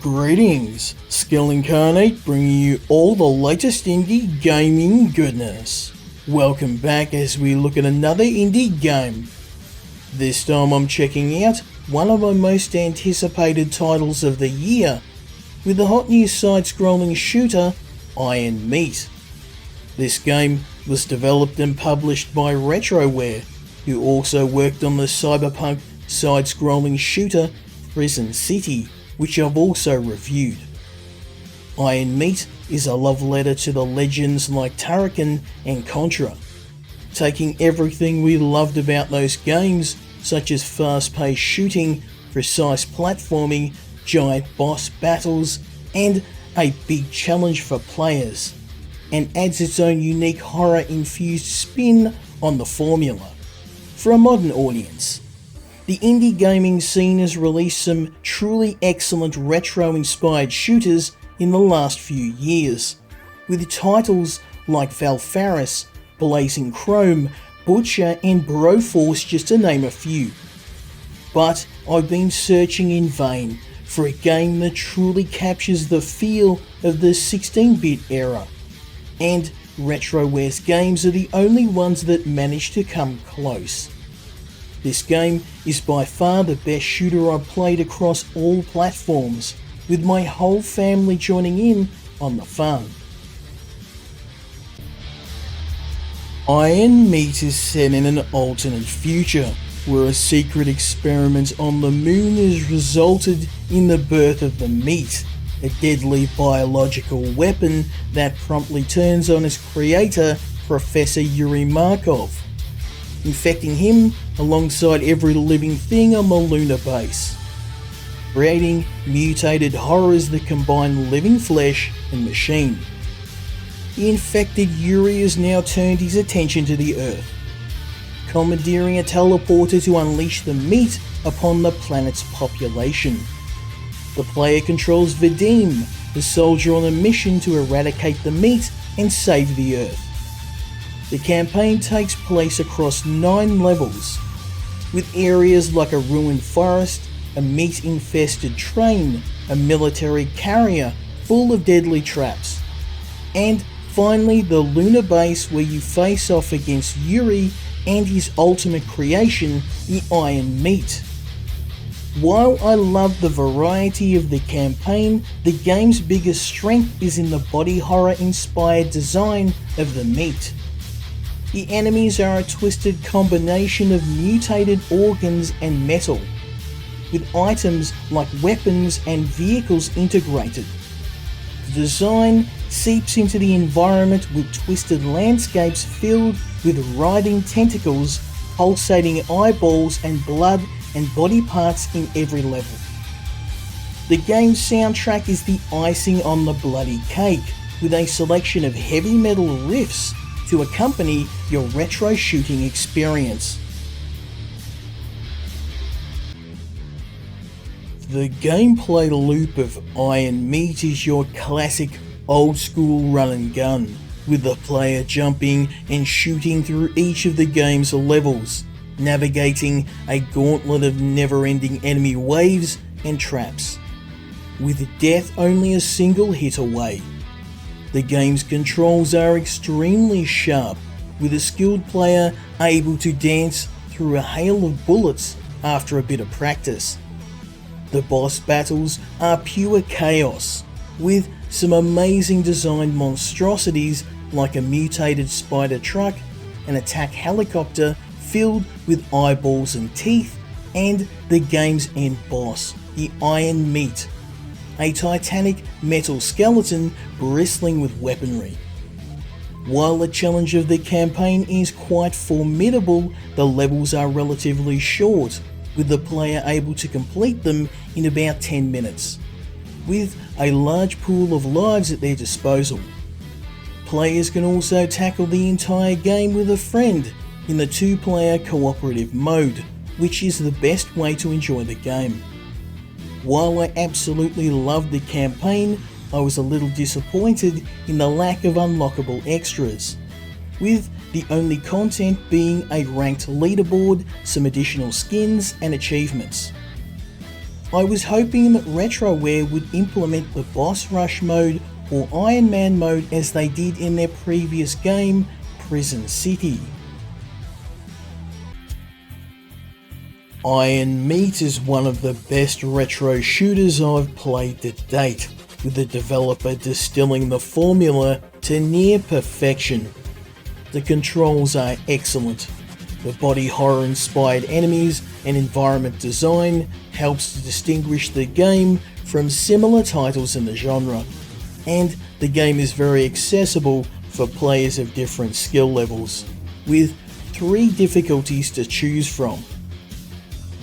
Greetings, Skill Incarnate bringing you all the latest indie gaming goodness. Welcome back as we look at another indie game. This time I'm checking out one of my most anticipated titles of the year with the hot new side-scrolling shooter Iron Meat. This game was developed and published by Retroware, who also worked on the cyberpunk side-scrolling shooter Prison City, which I've also reviewed. Iron Meat is a love letter to the legends like Turrican and Contra, taking everything we loved about those games, such as fast-paced shooting, precise platforming, giant boss battles, and a big challenge for players, and adds its own unique horror-infused spin on the formula. For a modern audience, the indie gaming scene has released some truly excellent retro-inspired shooters in the last few years, with titles like Valfaris, Blazing Chrome, Butcher and Broforce just to name a few. But I've been searching in vain for a game that truly captures the feel of the 16-bit era, and Retroware's games are the only ones that manage to come close. This game is by far the best shooter I've played across all platforms, with my whole family joining in on the fun. Iron Meat is set in an alternate future, where a secret experiment on the moon has resulted in the birth of the meat, a deadly biological weapon that promptly turns on its creator, Professor Yuri Markov, infecting him alongside every living thing on the lunar base, creating mutated horrors that combine living flesh and machine. The infected Yuri has now turned his attention to the Earth, commandeering a teleporter to unleash the meat upon the planet's population. The player controls Vadim, the soldier on a mission to eradicate the meat and save the Earth. The campaign takes place across 9 levels, with areas like a ruined forest, a meat-infested train, a military carrier full of deadly traps, and finally the lunar base where you face off against Yuri and his ultimate creation, the Iron Meat. While I love the variety of the campaign, the game's biggest strength is in the body horror-inspired design of the meat. The enemies are a twisted combination of mutated organs and metal, with items like weapons and vehicles integrated. The design seeps into the environment with twisted landscapes filled with writhing tentacles, pulsating eyeballs and blood and body parts in every level. The game's soundtrack is the icing on the bloody cake, with a selection of heavy metal riffs to accompany your retro shooting experience. The gameplay loop of Iron Meat is your classic old school run and gun, with the player jumping and shooting through each of the game's levels, navigating a gauntlet of never-ending enemy waves and traps, with death only a single hit away. The game's controls are extremely sharp, with a skilled player able to dance through a hail of bullets after a bit of practice. The boss battles are pure chaos, with some amazing designed monstrosities like a mutated spider truck, an attack helicopter filled with eyeballs and teeth, and the game's end boss, the Iron Meat, a titanic metal skeleton bristling with weaponry. While the challenge of the campaign is quite formidable, the levels are relatively short, with the player able to complete them in about 10 minutes, with a large pool of lives at their disposal. Players can also tackle the entire game with a friend in the 2-player cooperative mode, which is the best way to enjoy the game. While I absolutely loved the campaign, I was a little disappointed in the lack of unlockable extras, with the only content being a ranked leaderboard, some additional skins and achievements. I was hoping that Retroware would implement the boss rush mode or Iron Man mode as they did in their previous game, Prison City. Iron Meat is one of the best retro shooters I've played to date, with the developer distilling the formula to near perfection. The controls are excellent. The body horror inspired enemies and environment design helps to distinguish the game from similar titles in the genre, and the game is very accessible for players of different skill levels, with 3 difficulties to choose from.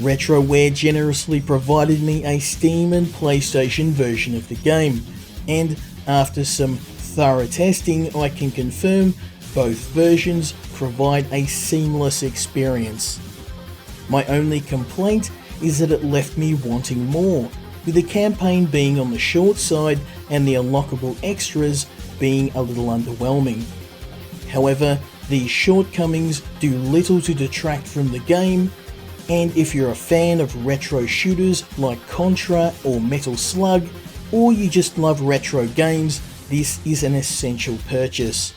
Retroware generously provided me a Steam and PlayStation version of the game, and after some thorough testing I can confirm both versions provide a seamless experience. My only complaint is that it left me wanting more, with the campaign being on the short side and the unlockable extras being a little underwhelming. However, these shortcomings do little to detract from the game, and if you're a fan of retro shooters like Contra or Metal Slug, or you just love retro games, this is an essential purchase.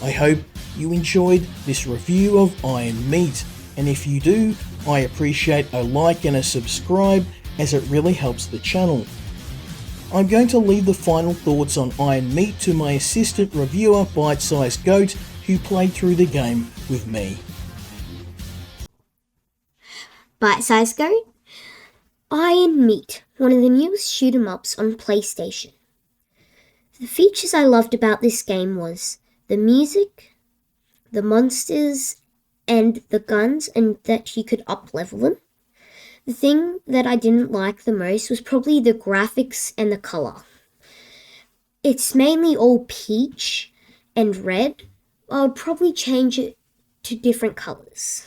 I hope you enjoyed this review of Iron Meat, and if you do, I appreciate a like and a subscribe as it really helps the channel. I'm going to leave the final thoughts on Iron Meat to my assistant reviewer Bite Size Goat, who played through the game with me. Bite Size Goat. Iron Meat, one of the newest shoot 'em ups on PlayStation. The features I loved about this game was the music, the monsters, and the guns, and that you could up-level them. The thing that I didn't like the most was probably the graphics and the colour. It's mainly all peach and red. I would probably change it to different colours.